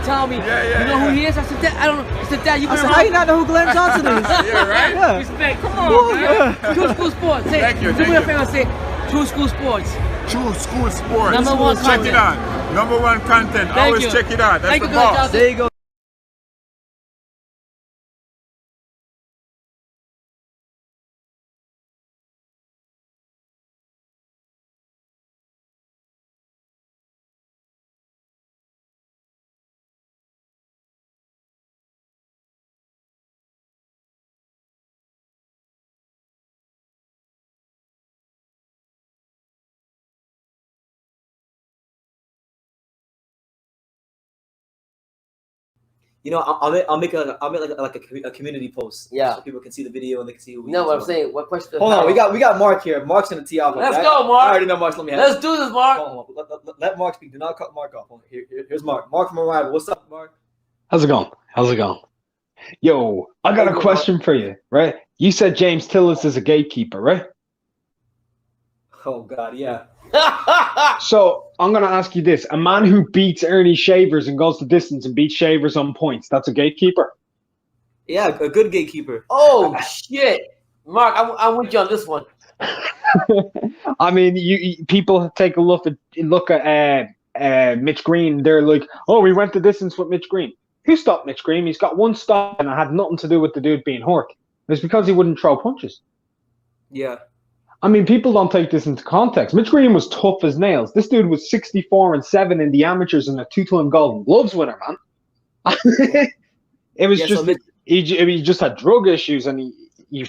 telling me, you know who he is? I said, Dad, I don't know. I said, Dad, you been how you not know who Glenn Johnson is? Yeah, right? Yeah. Respect. Come on, man. True School Sports. Say, Thank you. Do me a favor. Say, True School Sports. True School Sports. Number one Check content. it out. Number one content. Thank Always you. check it out. That's Thank the you, Glenn boss. Johnson. There you go. You know, I'll make a community post. Yeah. So people can see the video and they can see who we You know what are. I'm saying? What question? Hold on, we got Mark here. Mark's gonna tee off. Let's right? go, Mark. I already know Mark's. Let me have Let's do this, Mark. Hold on. Let Mark speak. Do not cut Mark off. Here's Mark. Mark from Unrivaled. What's up, Mark? How's it going? Yo, I got a question for you, right? You said James Tillis is a gatekeeper, right? Oh God, yeah. So I'm gonna ask you this: a man who beats Ernie Shavers and goes the distance and beats Shavers on points—that's a gatekeeper. Yeah, a good gatekeeper. Oh shit, Mark, I'm with you on this one. I mean, you people take a look at Mitch Green. They're like, oh, we went the distance with Mitch Green. Who stopped Mitch Green? He's got one stop, and it had nothing to do with the dude being hurt. It's because he wouldn't throw punches. Yeah. I mean, people don't take this into context. Mitch Green was tough as nails. This dude was 64-7 in the amateurs and a 2-time Golden Gloves winner, man. It was just he just had drug issues, and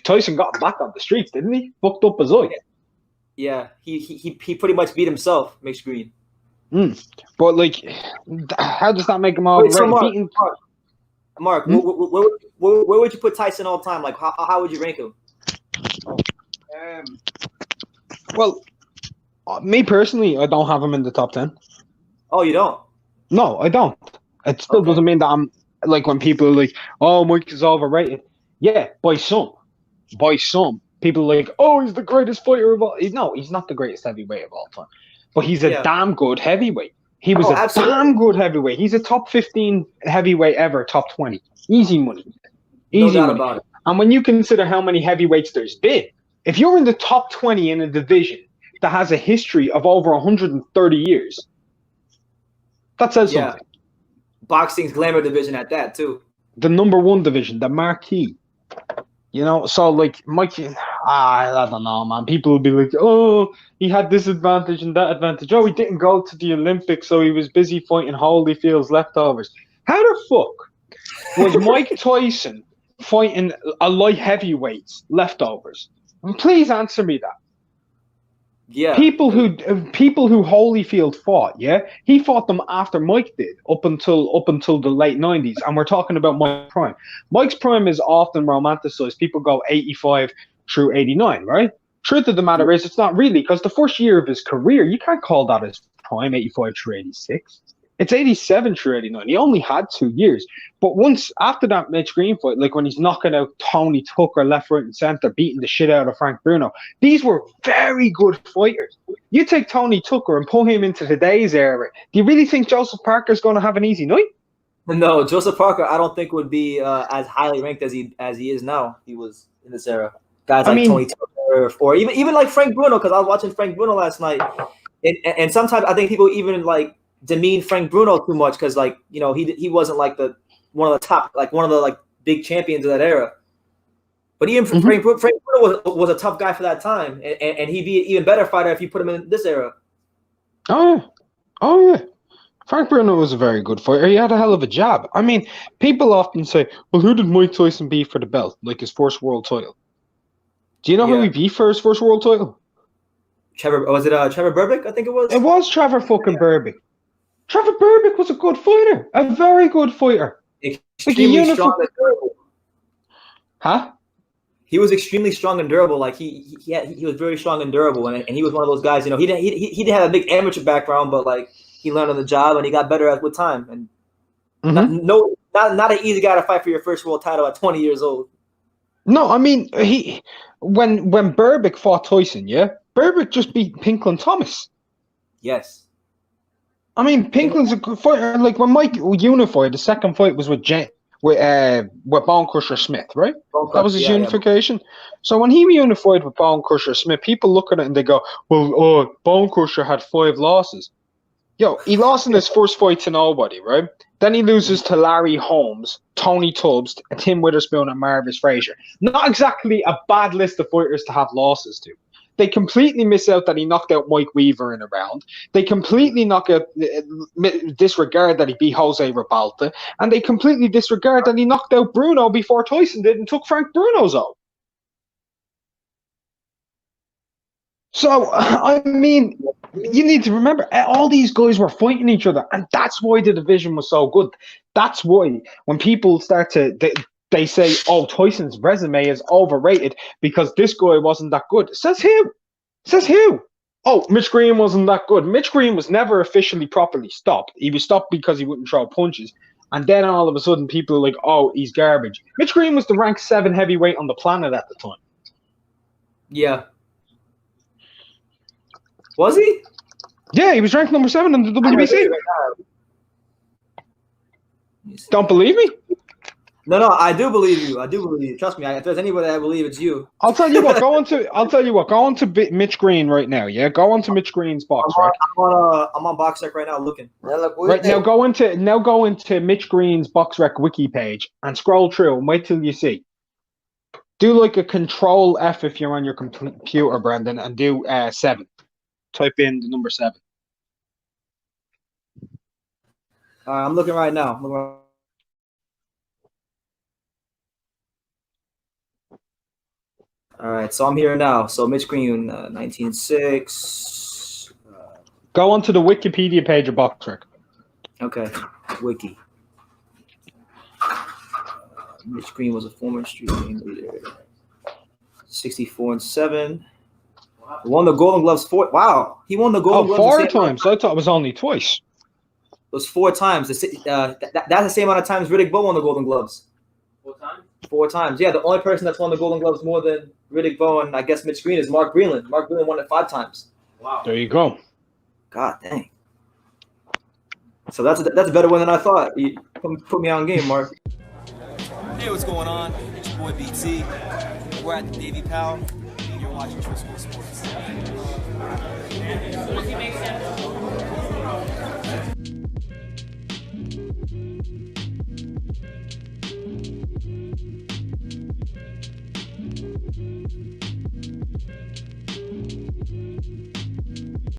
Tyson got him back on the streets, didn't he? Fucked up his eye. Yeah, he pretty much beat himself, Mitch Green. But like, how does that make him all right? So Mark, where would you put Tyson all time? Like, how would you rank him? Well, me personally, I don't have him in the top 10. Oh, you don't? No, I don't. It still doesn't mean that I'm like when people are like, "Oh, Mike is overrated." Yeah, by some. People are like, "Oh, he's the greatest fighter of all." No, he's not the greatest heavyweight of all time, but he's a damn good heavyweight. He was damn good heavyweight. He's a top 15 heavyweight ever, top 20. Easy money. No doubt about it. And when you consider how many heavyweights there's been, if you're in the top 20 in a division that has a history of over 130 years, that says something. Boxing's glamour division at that, too. The number one division, the marquee. You know, so like Mike, I don't know, man. People will be like, oh, he had this advantage and that advantage. Oh, he didn't go to the Olympics, so he was busy fighting Holyfield's leftovers. How the fuck was Mike Tyson fighting a light heavyweights leftovers? Please answer me that. Yeah. People who Holyfield fought, yeah, he fought them after Mike did, up until the late 90s, and we're talking about Mike's prime. Mike's prime is often romanticized. People go 85 through 89, right? Truth of the matter is, it's not really, because the first year of his career, you can't call that his prime, 85 through 86. It's 87 through 89. He only had 2 years. But once after that Mitch Green fight, like when he's knocking out Tony Tucker left, right, and center, beating the shit out of Frank Bruno, these were very good fighters. You take Tony Tucker and pull him into today's era. Do you really think Joseph Parker's going to have an easy night? No, Joseph Parker, I don't think would be as highly ranked as he is now. He was in this era. Guys like Tony Tucker, or even like Frank Bruno, because I was watching Frank Bruno last night, and sometimes I think people even like demean Frank Bruno too much because, like, you know, he wasn't like one of the big champions of that era. But even Frank Bruno was a tough guy for that time, and he'd be an even better fighter if you put him in this era. Oh yeah. Frank Bruno was a very good fighter. He had a hell of a jab. I mean, people often say, well, who did Mike Tyson beat for the belt, like his first world title? Do you know who he beat for his first world title? Trevor Berbick, I think it was? It was Trevor fucking Berbick. Trevor Berbick was a good fighter. A very good fighter. Extremely strong and durable. Huh? He was extremely strong and durable. Like he was very strong and durable, and he was one of those guys. You know, he didn't have a big amateur background, but like he learned on the job and he got better with time. And not an easy guy to fight for your first world title at 20 years old. No, I mean when Berbick fought Tyson, Berbick just beat Pinklon Thomas. Yes. I mean, Pinkland's a good fighter. Like when Mike unified, the second fight was with Bone Crusher Smith, right? That was his unification. So when he reunified with Bone Crusher Smith, people look at it and they go, "Well, Bone Crusher had 5 losses." Yo, he lost in his first fight to nobody, right? Then he loses to Larry Holmes, Tony Tubbs, Tim Witherspoon, and Marvis Frazier. Not exactly a bad list of fighters to have losses to. They completely miss out that he knocked out Mike Weaver in a round. They completely disregard that he beat Jose Ribalta. And they completely disregard that he knocked out Bruno before Tyson did and took Frank Bruno's off. So, I mean, you need to remember, all these guys were fighting each other, and that's why the division was so good. That's why when people start to... They say, oh, Tyson's resume is overrated because this guy wasn't that good. Says who? Says who? Oh, Mitch Green wasn't that good. Mitch Green was never officially properly stopped. He was stopped because he wouldn't throw punches. And then all of a sudden people are like, oh, he's garbage. Mitch Green was the ranked 7 heavyweight on the planet at the time. Yeah. Was he? Yeah, he was ranked number 7 in the WBC. Don't believe me? No, I do believe you. I do believe you. Trust me. If there's anybody I believe, it's you. I'll tell you what. Go on to Mitch Green right now. Yeah, go on to Mitch Green's box rec. I'm on box rec right now looking. Right now, go into Mitch Green's box rec wiki page and scroll through and wait till you see. Do like a Control F if you're on your computer, Brendan, and do 7. Type in the number 7. I'm looking right now. All right, so I'm here now. So Mitch Green, 19.6. Go onto the Wikipedia page of BoxRec. Okay, Wiki. Mitch Green was a former street game leader. 64-7. Won the Golden Gloves 4. Wow, he won the Golden Gloves 4 times. I thought it was only twice. It was 4 times. That's the same amount of times Riddick Bowe won the Golden Gloves. 4 times? 4 times. Yeah, the only person that's won the Golden Gloves more than Riddick Bowe and I guess Mitch Green is Mark Breland. Mark Breland won it 5 times. Wow. There you go. God dang. So that's a better one than I thought. You put me on game, Mark. Hey, what's going on? It's your boy BT. We're at the Navy Pal, and you're watching True School Sports.